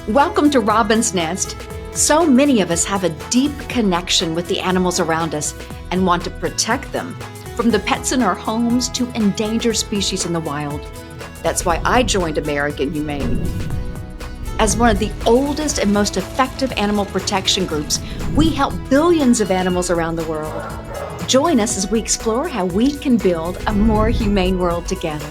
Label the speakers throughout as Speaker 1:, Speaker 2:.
Speaker 1: Welcome to Robin's Nest. So many of us have a deep connection with the animals around us and want to protect them, from the pets in our homes to endangered species in the wild. That's why I joined American Humane. As one of the oldest and most effective animal protection groups, we help billions of animals around the world. Join us as we explore how we can build a more humane world together.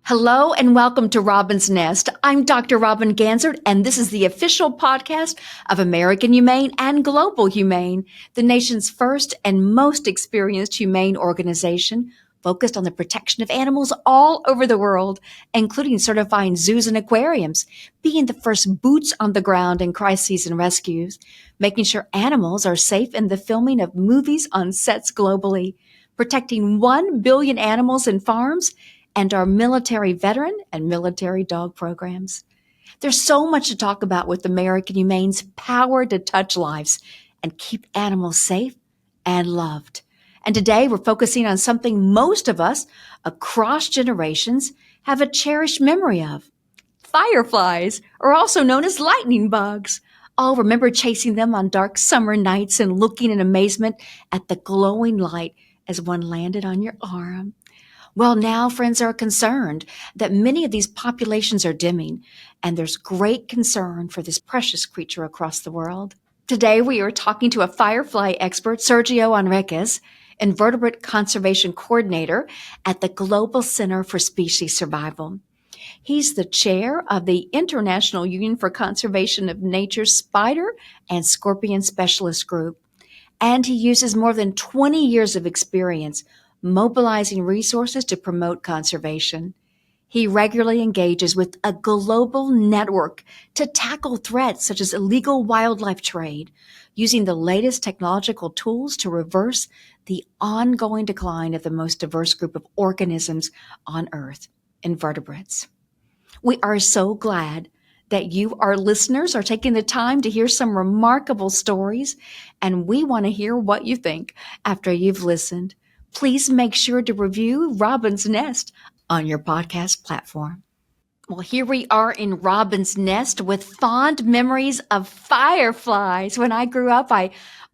Speaker 1: Hello and welcome to Robin's Nest. I'm Dr. Robin Ganzert, and this is the official podcast of American Humane and Global Humane, the nation's first and most experienced humane organization focused on the protection of animals all over the world, including certifying zoos and aquariums, being the first boots on the ground in crises and rescues, making sure animals are safe in the filming of movies on sets globally, protecting 1 billion animals in farms, and our military veteran and military dog programs. There's so much to talk about with American Humane's power to touch lives and keep animals safe and loved. And today we're focusing on something most of us across generations have a cherished memory of. Fireflies, or also known as lightning bugs. All remember chasing them on dark summer nights and looking in amazement at the glowing light as one landed on your arm. Well, now friends are concerned that many of these populations are dimming, and there's great concern for this precious creature across the world. Today, we are talking to a firefly expert, Sergio Henriques, Invertebrate Conservation Coordinator at the Global Center for Species Survival. He's the chair of the International Union for Conservation of Nature's Spider and Scorpion Specialist Group, and he uses more than 20 years of experience mobilizing resources to promote conservation. He regularly engages with a global network to tackle threats such as illegal wildlife trade, using the latest technological tools to reverse the ongoing decline of the most diverse group of organisms on Earth, invertebrates. We are so glad that you, our listeners, are taking the time to hear some remarkable stories, and we want to hear what you think after you've listened. Please make sure to review Robin's Nest on your podcast platform. Well, here we are in Robin's Nest with fond memories of fireflies. When I grew up,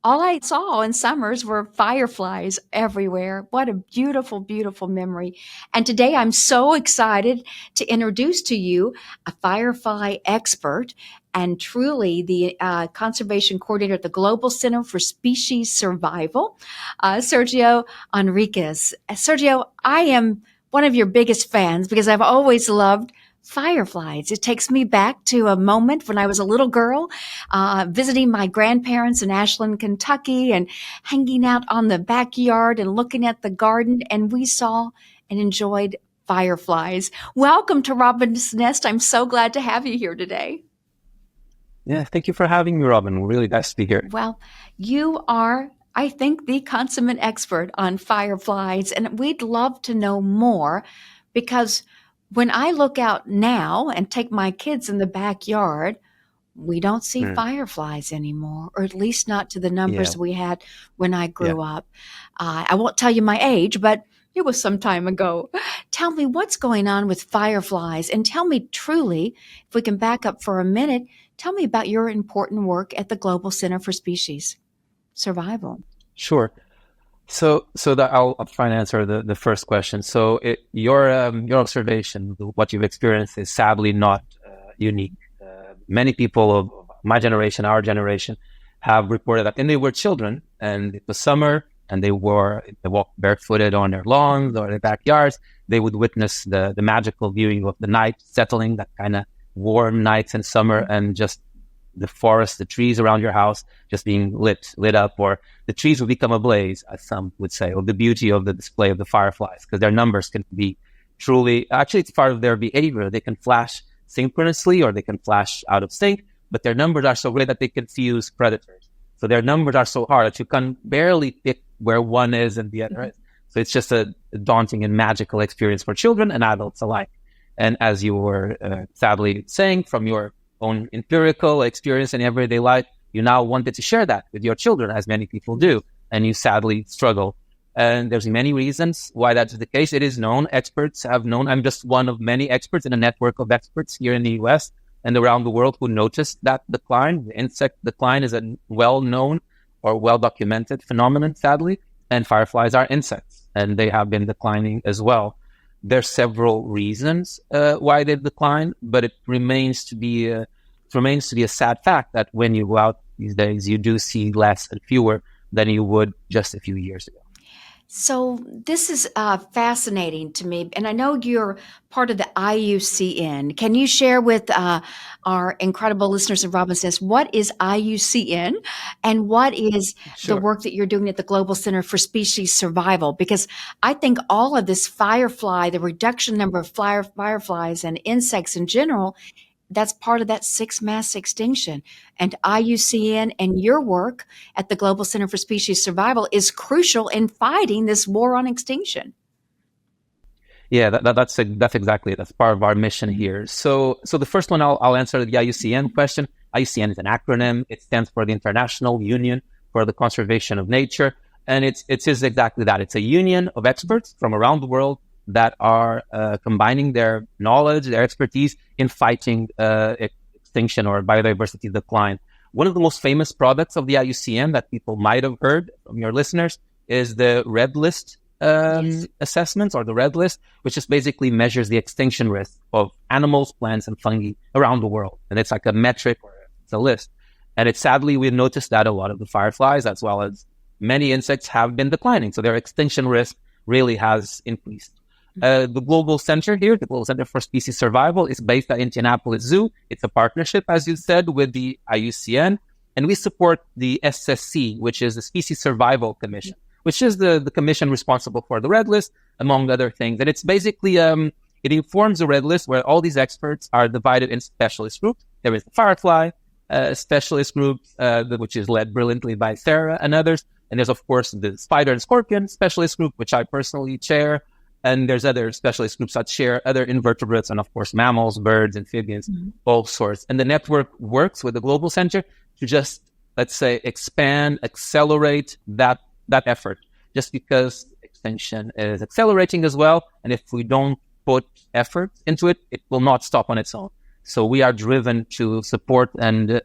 Speaker 1: all I saw in summers were fireflies everywhere. What a beautiful, beautiful memory. And today I'm so excited to introduce to you a firefly expert and truly the conservation coordinator at the Global Center for Species Survival, Sergio Henriques. Sergio, I am one of your biggest fans because I've always loved fireflies. It takes me back to a moment when I was a little girl, visiting my grandparents in Ashland, Kentucky, and hanging out on the backyard and looking at the garden, and we saw and enjoyed fireflies. Welcome to Robin's Nest. I'm so glad to have you here today.
Speaker 2: Yeah, thank you for having me, Robin. Really nice to be here.
Speaker 1: Well, you are, I think, the consummate expert on fireflies, and we'd love to know more because when I look out now and take my kids in the backyard, we don't see fireflies anymore, or at least not to the numbers we had when I grew up. I won't tell you my age, but it was some time ago. Tell me what's going on with fireflies, and tell me truly, if we can back up for a minute, tell me about your important work at the Global Center for Species Survival.
Speaker 2: Sure. So I'll try and answer the first question. So your observation, what you've experienced, is sadly not unique. Many people of my generation, our generation, have reported that when they were children and it was summer and they walked barefooted on their lawns or their backyards, they would witness the magical viewing of the night settling, that kind of warm nights in summer, and just the forest, the trees around your house just being lit up, or the trees will become ablaze, as some would say, or the beauty of the display of the fireflies, because their numbers can be truly, actually it's part of their behavior. They can flash synchronously or they can flash out of sync, but their numbers are so great that they confuse predators. So their numbers are so hard that you can barely pick where one is and the other is. So it's just a daunting and magical experience for children and adults alike. And as you were sadly saying, from your own empirical experience in everyday life, you now wanted to share that with your children, as many people do, and you sadly struggle And there's many reasons why that's the case. It is known. Experts have known. I'm just one of many experts in a network of experts here in the US and around the world who noticed that decline. The insect decline is a well-known or well-documented phenomenon, sadly. And fireflies are insects, and they have been declining as well. There's several reasons why they decline, but it remains to be a sad fact that when you go out these days, you do see less and fewer than you would just a few years ago.
Speaker 1: So this is fascinating to me, and I know you're part of the IUCN. Can you share with our incredible listeners of Robin's Nest what is IUCN and what is
Speaker 2: Sure.
Speaker 1: the work that you're doing at the Global Center for Species Survival? Because I think all of this firefly, the reduction number of fireflies and insects in general, that's part of that sixth mass extinction. And IUCN and your work at the Global Center for Species Survival is crucial in fighting this war on extinction.
Speaker 2: Yeah, that's exactly it. That's part of our mission here. So the first one, I'll answer the IUCN question. IUCN is an acronym. It stands for the International Union for the Conservation of Nature. And it is exactly that. It's a union of experts from around the world that are combining their knowledge, their expertise in fighting extinction or biodiversity decline. One of the most famous products of the IUCN that people might have heard from your listeners is the Red List assessments, or the Red List, which just basically measures the extinction risk of animals, plants, and fungi around the world. And it's like a metric, or it's a list. And it's sadly, we've noticed that a lot of the fireflies, as well as many insects, have been declining. So their extinction risk really has increased. The Global Center here, the Global Center for Species Survival, is based at Indianapolis Zoo. It's a partnership, as you said, with the IUCN, and we support the SSC, which is the Species Survival Commission, which is the commission responsible for the Red List, among other things. And it's basically, it informs the Red List where all these experts are divided in specialist groups. There is the firefly specialist group, which is led brilliantly by Sarah and others. And there's, of course, the spider and scorpion specialist group, which I personally chair. And there's other specialist groups that share other invertebrates and, of course, mammals, birds, amphibians, all sorts. And the network works with the Global Center to just, let's say, expand, accelerate that effort, just because extinction is accelerating as well. And if we don't put effort into it, it will not stop on its own. So we are driven to support and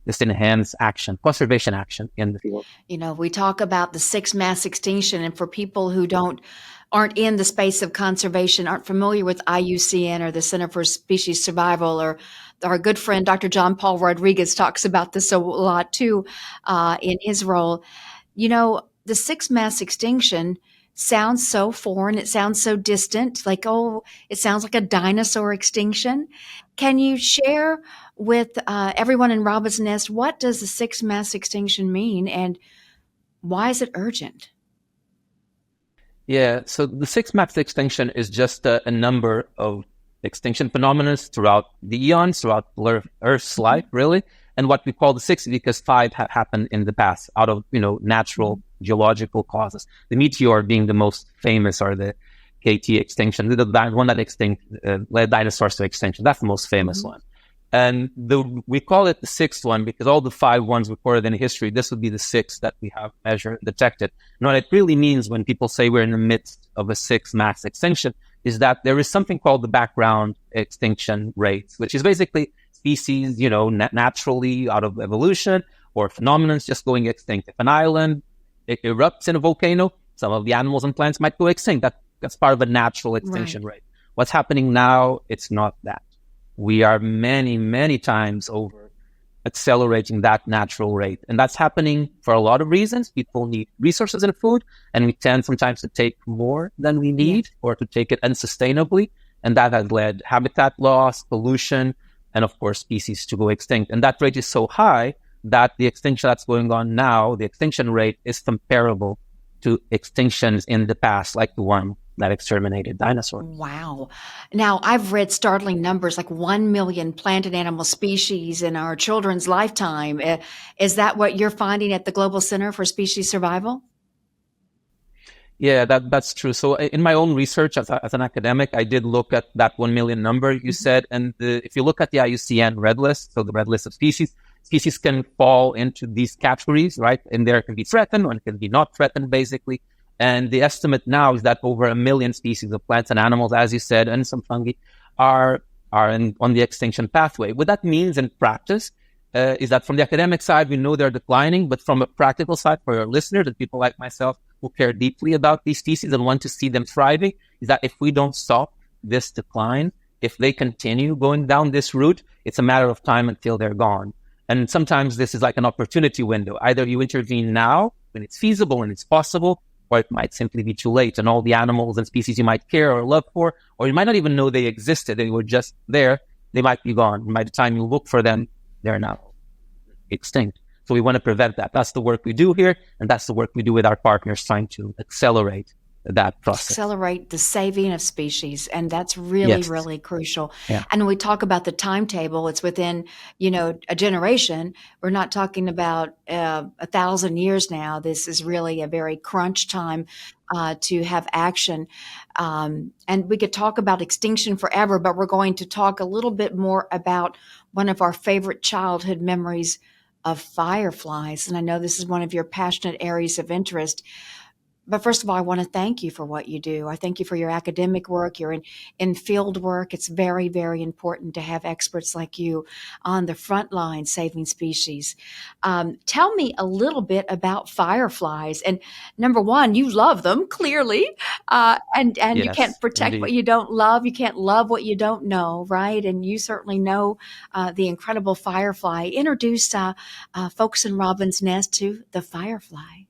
Speaker 2: just enhance action, conservation action in the field.
Speaker 1: You know, we talk about the sixth mass extinction, and for people who aren't in the space of conservation, aren't familiar with IUCN or the Center for Species Survival, or our good friend Dr. John Paul Rodriguez talks about this a lot too in his role. You know, the sixth mass extinction sounds so foreign. It sounds so distant, like, oh, it sounds like a dinosaur extinction. Can you share with everyone in Robin's Nest, what does the sixth mass extinction mean, and why is it urgent?
Speaker 2: Yeah, so the sixth mass extinction is just a number of extinction phenomena throughout the eons, throughout Earth's life, really. And what we call the sixth because five happened in the past out of, natural geological causes. The meteor being the most famous, or the KT extinction, the one that led dinosaurs to extinction. That's the most famous one. And we call it the sixth one because all the 5 ones recorded in history, this would be the sixth that we have measured, detected. And what it really means when people say we're in the midst of a sixth mass extinction is that there is something called the background extinction rates, which is basically species, naturally out of evolution, or phenomena just going extinct. If an island erupts in a volcano, some of the animals and plants might go extinct. That's part of a natural extinction rate. What's happening now, it's not that. We are many, many times over accelerating that natural rate. And that's happening for a lot of reasons. People need resources and food, and we tend sometimes to take more than we need or to take it unsustainably. And that has led habitat loss, pollution, and of course, species to go extinct. And that rate is so high that the extinction that's going on now, the extinction rate is comparable to extinctions in the past, like the one that exterminated dinosaurs.
Speaker 1: Wow. Now, I've read startling numbers like 1 million plant and animal species in our children's lifetime. Is that what you're finding at the Global Center for Species Survival?
Speaker 2: Yeah, that's true. So in my own research as an academic, I did look at that 1 million number you said. And if you look at the IUCN Red List, so the Red List of species can fall into these categories, right? And there can be threatened or it can be not threatened, basically. And the estimate now is that over 1 million species of plants and animals, as you said, and some fungi are on the extinction pathway. What that means in practice is that from the academic side, we know they're declining, but from a practical side, for your listeners and people like myself who care deeply about these species and want to see them thriving, is that if we don't stop this decline, if they continue going down this route, it's a matter of time until they're gone. And sometimes this is like an opportunity window. Either you intervene now when it's feasible and it's possible, or it might simply be too late, and all the animals and species you might care or love for, or you might not even know they existed, they were just there, they might be gone. By the time you look for them, they're now extinct. So we want to prevent that. That's the work we do here, and that's the work we do with our partners, trying to accelerate that process.
Speaker 1: Accelerate the saving of species. And that's really, really crucial.
Speaker 2: Yeah.
Speaker 1: And when we talk about the timetable, it's within, a generation. We're not talking about 1,000 years now. This is really a very crunch time to have action. And we could talk about extinction forever, but we're going to talk a little bit more about one of our favorite childhood memories of fireflies. And I know this is one of your passionate areas of interest. But first of all, I want to thank you for what you do. I thank you for your academic work, your in field work. It's very, very important to have experts like you on the front line saving species. Tell me a little bit about fireflies. And number one, you love them, clearly. And
Speaker 2: Yes,
Speaker 1: you can't protect
Speaker 2: indeed.
Speaker 1: what you don't love. You can't love what you don't know, right? And you certainly know the incredible firefly. Introduce folks in Robin's Nest to the firefly.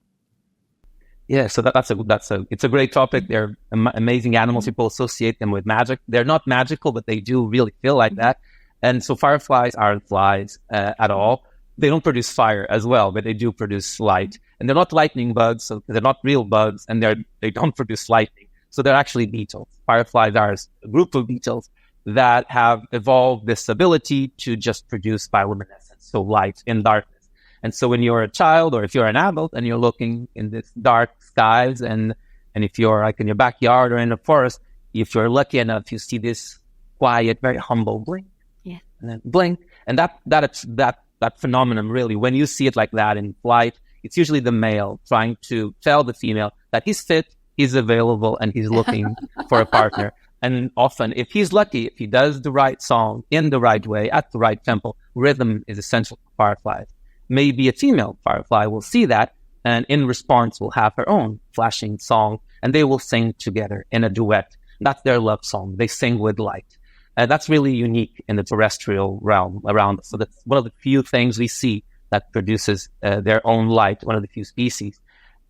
Speaker 2: Yeah, so it's a great topic. They're amazing animals. People associate them with magic. They're not magical, but they do really feel like that. And so fireflies aren't flies at all. They don't produce fire as well, but they do produce light. And they're not lightning bugs, so they're not real bugs, and they don't produce lightning. So they're actually beetles. Fireflies are a group of beetles that have evolved this ability to just produce bioluminescence, so light in darkness. And so when you're a child, or if you're an adult and you're looking in this dark skies, and if you're like in your backyard or in the forest, if you're lucky enough, you see this quiet, very humble blink,
Speaker 1: Yeah.
Speaker 2: and then blink, and that phenomenon, really, when you see it like that in flight, it's usually the male trying to tell the female that he's fit, he's available, and he's looking for a partner. And often, if he's lucky, if he does the right song in the right way, at the right tempo, rhythm is essential for fireflies. Maybe a female firefly will see that, and in response will have her own flashing song, and they will sing together in a duet. That's their love song. They sing with light. That's really unique in the terrestrial realm around us. So that's one of the few things we see that produces their own light, one of the few species.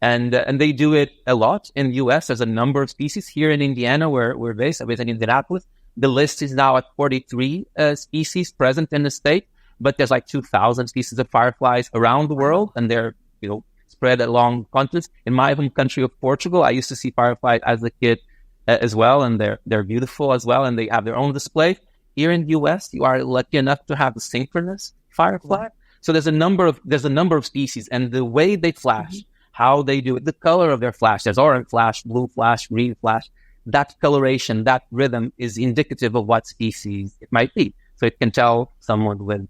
Speaker 2: And they do it a lot in the U.S. There's a number of species. Here in Indiana, where we're based, I'm based in Indianapolis. The list is now at 43 species present in the state. But there's like 2,000 species of fireflies around the world, and they're, spread along continents. In my home country of Portugal, I used to see fireflies as a kid as well, and they're beautiful as well, and they have their own display. Here in the U.S., you are lucky enough to have a synchronous firefly. So there's a number of species, and the way they flash, how they do it, the color of their flash. There's orange flash, blue flash, green flash. That coloration, that rhythm is indicative of what species it might be. So it can tell someone with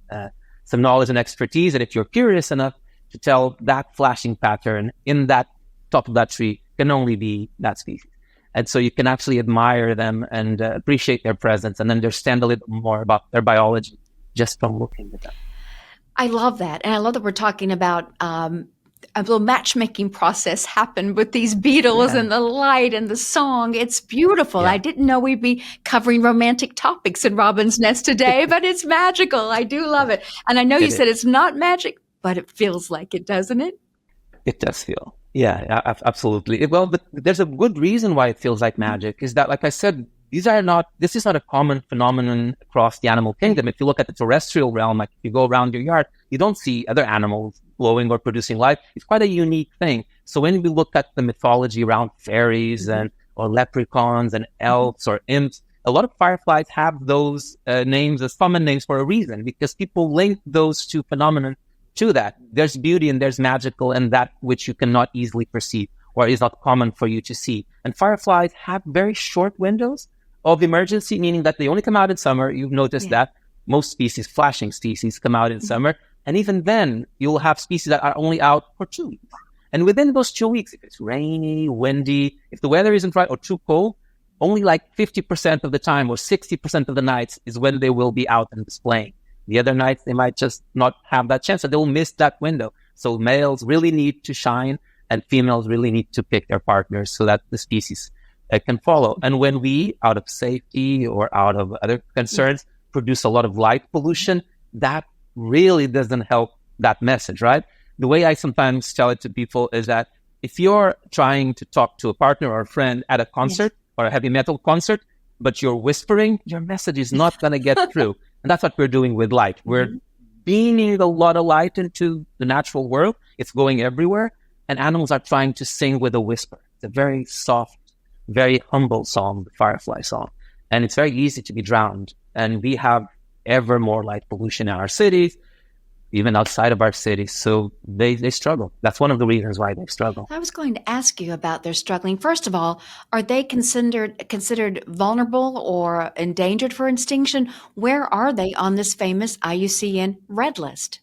Speaker 2: some knowledge and expertise, and if you're curious enough to tell that flashing pattern in that top of that tree, can only be that species. And so you can actually admire them and appreciate their presence and understand a little more about their biology just from looking at them.
Speaker 1: I love that. And I love that we're talking about a little matchmaking process happened with these beetles and the light and the song. It's beautiful.
Speaker 2: Yeah.
Speaker 1: I didn't know we'd be covering romantic topics in Robin's Nest today, but it's magical. I do love it. And I know you said it's not magic, but it feels like it, doesn't it?
Speaker 2: It does feel. Yeah, absolutely. Well, but there's a good reason why it feels like magic, is that, like I said, this is not a common phenomenon across the animal kingdom. If you look at the terrestrial realm, like if you go around your yard, you don't see other animals glowing or producing light. It's quite a unique thing. So when we look at the mythology around fairies or leprechauns and elves or imps, a lot of fireflies have those names as common names for a reason, because people link those two phenomena to that. There's beauty and there's magical and that which you cannot easily perceive or is not common for you to see. And fireflies have very short windows of emergency, meaning that they only come out in summer. You've noticed that most species, flashing species, come out in summer. And even then, you'll have species that are only out for 2 weeks. And within those 2 weeks, if it's rainy, windy, if the weather isn't right or too cold, only like 50% of the time or 60% of the nights is when they will be out and displaying. The other nights, they might just not have that chance, so they will miss that window. So males really need to shine and females really need to pick their partners so that the species can follow. And when we, out of safety or out of other concerns, produce a lot of light pollution, that really doesn't help that message, right? The way I sometimes tell it to people is that if you're trying to talk to a partner or a friend at a concert or a heavy metal concert, but you're whispering, your message is not going to get through. And that's what we're doing with light. We're beaming a lot of light into the natural world. It's going everywhere. And animals are trying to sing with a whisper. It's a very soft, very humble song, the firefly song. And it's very easy to be drowned. And we have ever more light pollution in our cities, even outside of our cities. So they struggle. That's one of the reasons why they struggle.
Speaker 1: I was going to ask you about their struggling. First of all, are they considered vulnerable or endangered for extinction? Where are they on this famous IUCN Red List?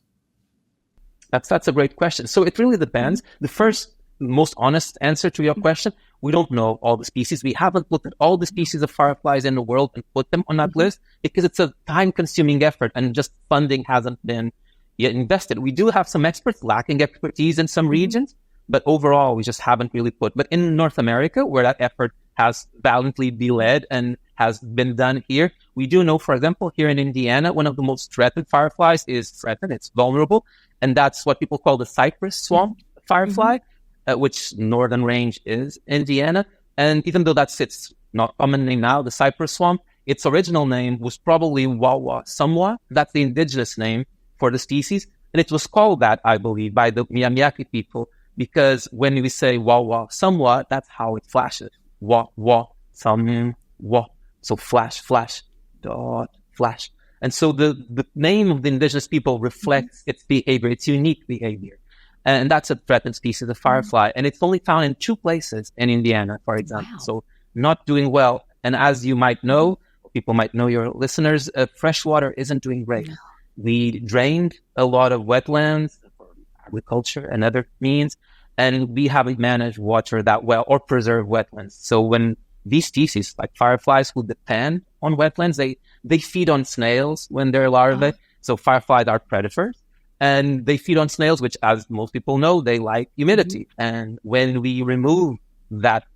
Speaker 2: That's a great question. So it really depends. The first, most honest answer to your question, we don't know all the species. We haven't looked at all the species of fireflies in the world and put them on that list because it's a time-consuming effort and just funding hasn't been yet invested. We do have some experts lacking expertise in some regions, but overall, we just haven't really put. But in North America, where that effort has valiantly been led and has been done here, we do know, for example, here in Indiana, one of the most threatened fireflies is threatened. It's vulnerable. And that's what people call the cypress swamp firefly, which northern range is Indiana. And even though that's its not common name now, the cypress swamp, its original name was probably Wawa Samwa. That's the indigenous name for the species. And it was called that, I believe, by the Miamiaki people, because when we say Wawa Samwa, that's how it flashes. Wa, wa, sam, wa. So flash, flash, dot, flash. And so the name of the indigenous people reflects its behavior, its unique behavior. And that's a threatened species of firefly. And it's only found in 2 places in Indiana, for example. Wow. So not doing well. And as you might know, people might know, your listeners, fresh water isn't doing great. No. We drained a lot of wetlands for agriculture and other means, and we haven't managed water that well or preserve wetlands. So when these species, like fireflies, who depend on wetlands, they feed on snails when they're larvae. So fireflies are predators, and they feed on snails, which, as most people know, they like humidity. And when we remove that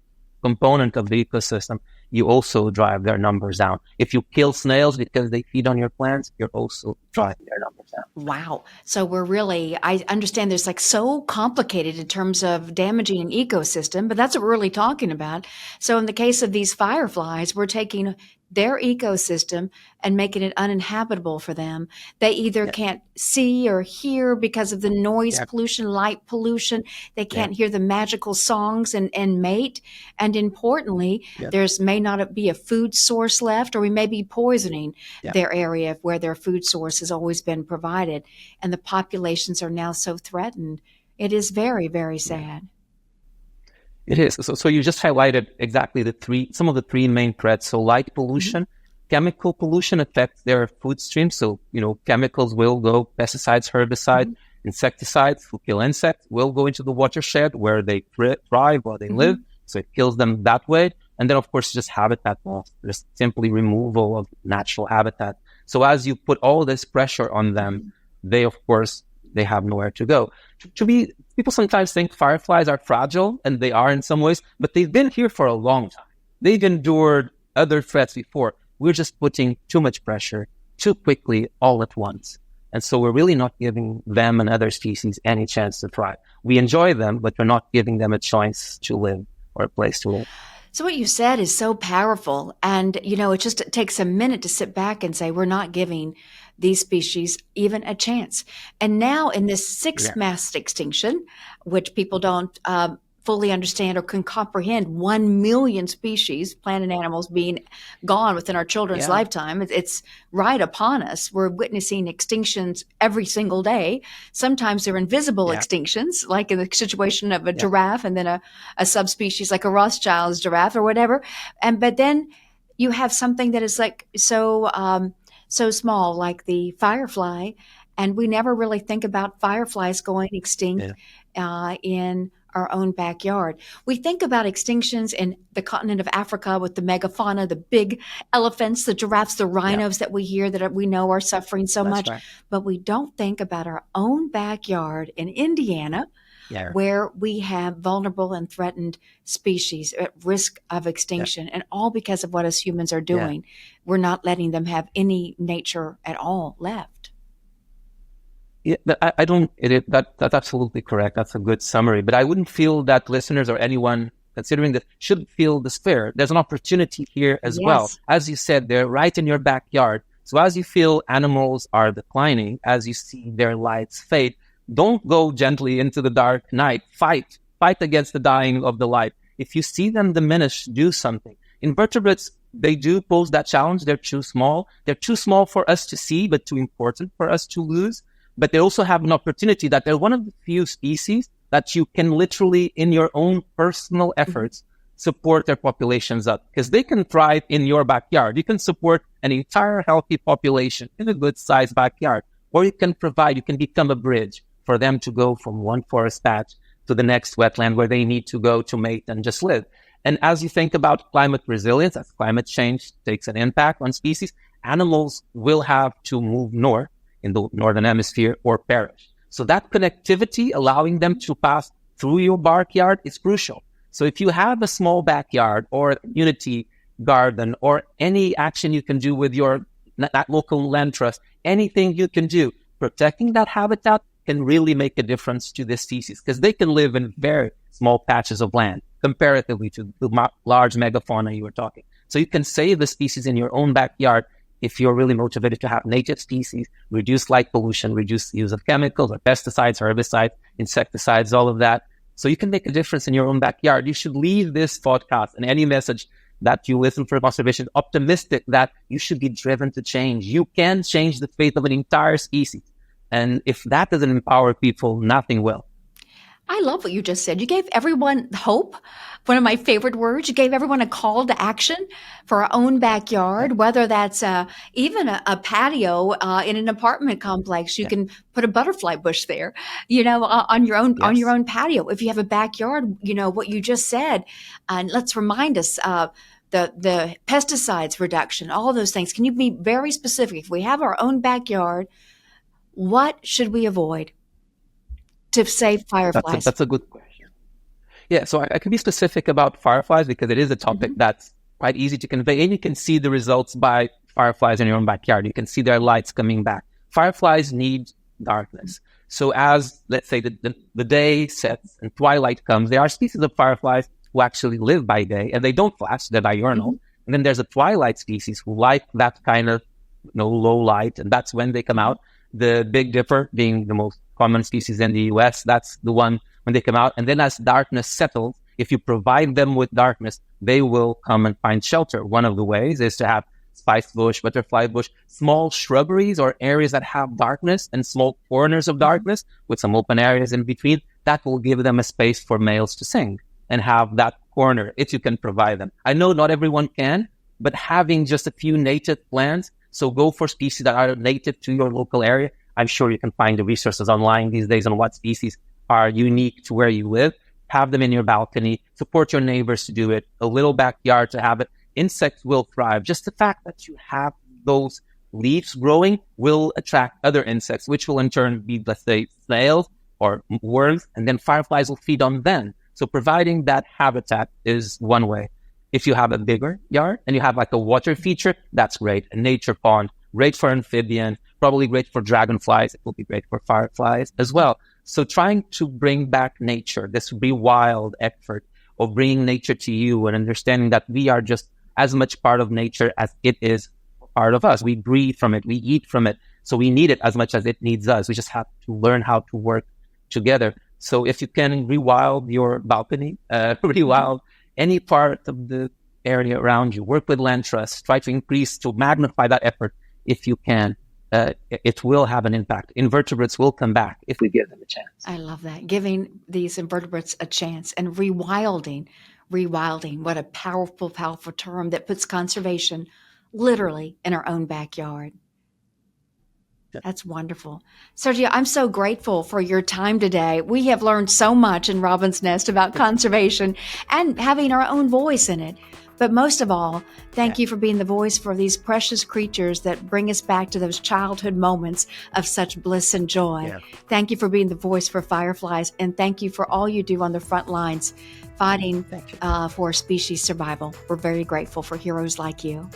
Speaker 2: component of the ecosystem, you also drive their numbers down. If you kill snails because they feed on your plants, you're also driving their numbers down.
Speaker 1: Wow. So I understand there's like so complicated in terms of damaging an ecosystem, but that's what we're really talking about. So in the case of these fireflies, we're taking their ecosystem and making it uninhabitable for them. They either can't see or hear because of the noise pollution, light pollution. They can't hear the magical songs and mate. And importantly, there's may not be a food source left, or we may be poisoning their area where their food source has always been provided. And the populations are now so threatened. It is very, very sad.
Speaker 2: It is. So you just highlighted exactly some of the 3 main threats. So light pollution, chemical pollution affects their food stream. So, chemicals will go, pesticides, herbicides, insecticides who kill insects will go into the watershed where they thrive, where they live. So it kills them that way. And then, of course, just habitat loss, just simply removal of natural habitat. So as you put all this pressure on them, they have nowhere to go. People sometimes think fireflies are fragile, and they are in some ways, but they've been here for a long time. They've endured other threats before. We're just putting too much pressure too quickly all at once. And so we're really not giving them and other species any chance to thrive. We enjoy them, but we're not giving them a choice to live or a place to live.
Speaker 1: So what you said is so powerful. And, it takes a minute to sit back and say, we're not giving these species even a chance. And now in this 6th mass extinction, which people don't fully understand or can comprehend, 1 million species, plant and animals, being gone within our children's lifetime. It's right upon us. We're witnessing extinctions every single day. Sometimes they're invisible extinctions, like in the situation of a giraffe and then a subspecies like a Rothschild's giraffe or whatever. But then you have something that is like so small, like the firefly, and we never really think about fireflies going extinct in our own backyard. We think about extinctions in the continent of Africa with the megafauna, the big elephants, the giraffes, the
Speaker 2: Yeah,
Speaker 1: rhinos that we hear that we know are suffering so
Speaker 2: that's
Speaker 1: much,
Speaker 2: right.
Speaker 1: but we don't think about our own backyard in Indiana
Speaker 2: Yeah,
Speaker 1: where we have vulnerable and threatened species at risk of
Speaker 2: yeah,
Speaker 1: extinction, and all because of what us humans are
Speaker 2: yeah.
Speaker 1: doing. We're not letting them have any nature at all left.
Speaker 2: Yeah, but I don't. That's absolutely correct. That's a good summary. But I wouldn't feel that listeners or anyone considering this should feel despair. There's an opportunity here as well.
Speaker 1: Yes.
Speaker 2: As you said, they're right in your backyard. So as you feel animals are declining, as you see their lights fade, don't go gently into the dark night. Fight against the dying of the light. If you see them diminish, do something. Invertebrates, they do pose that challenge. They're too small. They're too small for us to see, but too important for us to lose. But they also have an opportunity that they're one of the few species that you can literally, in your own personal efforts, support their populations up, because they can thrive in your backyard. You can support an entire healthy population in a good sized backyard, or you can become a bridge for them to go from one forest patch to the next wetland where they need to go to mate and just live. And as you think about climate resilience, as climate change takes an impact on species, animals will have to move north in the northern hemisphere or perish. So that connectivity, allowing them to pass through your backyard, is crucial. So if you have a small backyard or a community garden or any action you can do with that local land trust, anything you can do, protecting that habitat can really make a difference to this species, because they can live in very small patches of land comparatively to the large megafauna you were talking. So you can save the species in your own backyard if you're really motivated to have native species, reduce light pollution, reduce the use of chemicals or pesticides, herbicides, insecticides, all of that. So you can make a difference in your own backyard. You should leave this podcast and any message that you listen for conservation optimistic that you should be driven to change. You can change the fate of an entire species. And if that doesn't empower people, nothing will.
Speaker 1: I love what you just said. You gave everyone hope. One of my favorite words. You gave everyone a call to action for our own backyard, whether that's even a patio in an apartment complex. You
Speaker 2: Yeah.
Speaker 1: can put a butterfly bush there, on your
Speaker 2: Yes.
Speaker 1: own patio. If you have a backyard, what you just said, and let's remind us the pesticides reduction, all those things. Can you be very specific? If we have our own backyard, what should we avoid to save fireflies?
Speaker 2: That's a good question. Yeah, so I can be specific about fireflies because it is a topic that's quite easy to convey, and you can see the results by fireflies in your own backyard. You can see their lights coming back. Fireflies need darkness. So as, let's say, the day sets and twilight comes, there are species of fireflies who actually live by day, and they don't flash, they're diurnal. And then there's a twilight species who like that kind of low light, and that's when they come out. The Big Dipper being the most common species in the US, that's the one when they come out. And then as darkness settles, if you provide them with darkness, they will come and find shelter. One of the ways is to have spice bush, butterfly bush, small shrubberies or areas that have darkness and small corners of darkness with some open areas in between. That will give them a space for males to sing and have that corner if you can provide them. I know not everyone can, but having just a few native plants, so go for species that are native to your local area. I'm sure you can find the resources online these days on what species are unique to where you live. Have them in your balcony. Support your neighbors to do it. A little backyard to have it. Insects will thrive. Just the fact that you have those leaves growing will attract other insects, which will in turn be, let's say, snails or worms, and then fireflies will feed on them. So providing that habitat is one way. If you have a bigger yard and you have like a water feature, that's great. A nature pond, great for amphibians, probably great for dragonflies. It will be great for fireflies as well. So trying to bring back nature, this rewild effort of bringing nature to you and understanding that we are just as much part of nature as it is part of us. We breathe from it, we eat from it. So we need it as much as it needs us. We just have to learn how to work together. So if you can rewild your balcony, rewild any part of the area around you, work with land trusts, try to magnify that effort if you can. It will have an impact. Invertebrates will come back if we give them a chance.
Speaker 1: I love that. Giving these invertebrates a chance and rewilding. What a powerful, powerful term that puts conservation literally in our own backyard. That's wonderful. Sergio, I'm so grateful for your time today. We have learned so much in Robin's Nest about conservation and having our own voice in it. But most of all, thank you for being the voice for these precious creatures that bring us back to those childhood moments of such bliss and joy.
Speaker 2: Yeah.
Speaker 1: Thank you for being the voice for fireflies, and thank you for all you do on the front lines fighting for species survival. We're very grateful for heroes like you.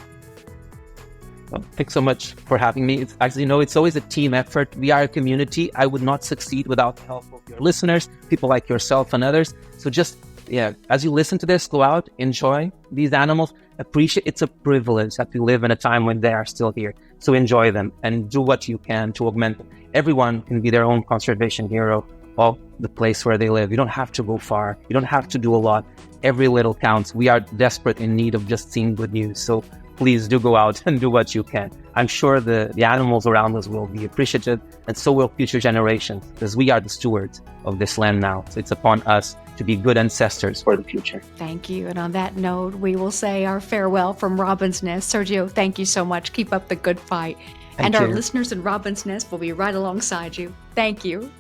Speaker 2: Well, thanks so much for having me. As you know, it's always a team effort. We are a community. I would not succeed without the help of your listeners, people like yourself and others. So just, as you listen to this, go out, enjoy these animals, appreciate. It's a privilege that we live in a time when they are still here. So enjoy them and do what you can to augment them. Everyone can be their own conservation hero of the place where they live. You don't have to go far. You don't have to do a lot. Every little counts. We are desperate in need of just seeing good news. So please do go out and do what you can. I'm sure the animals around us will be appreciative, and so will future generations, because we are the stewards of this land now. So it's upon us to be good ancestors for the future.
Speaker 1: Thank you. And on that note, we will say our farewell from Robin's Nest. Sergio, thank you so much. Keep up the good fight.
Speaker 2: Thank
Speaker 1: you.
Speaker 2: Our
Speaker 1: listeners in Robin's Nest will be right alongside you. Thank you.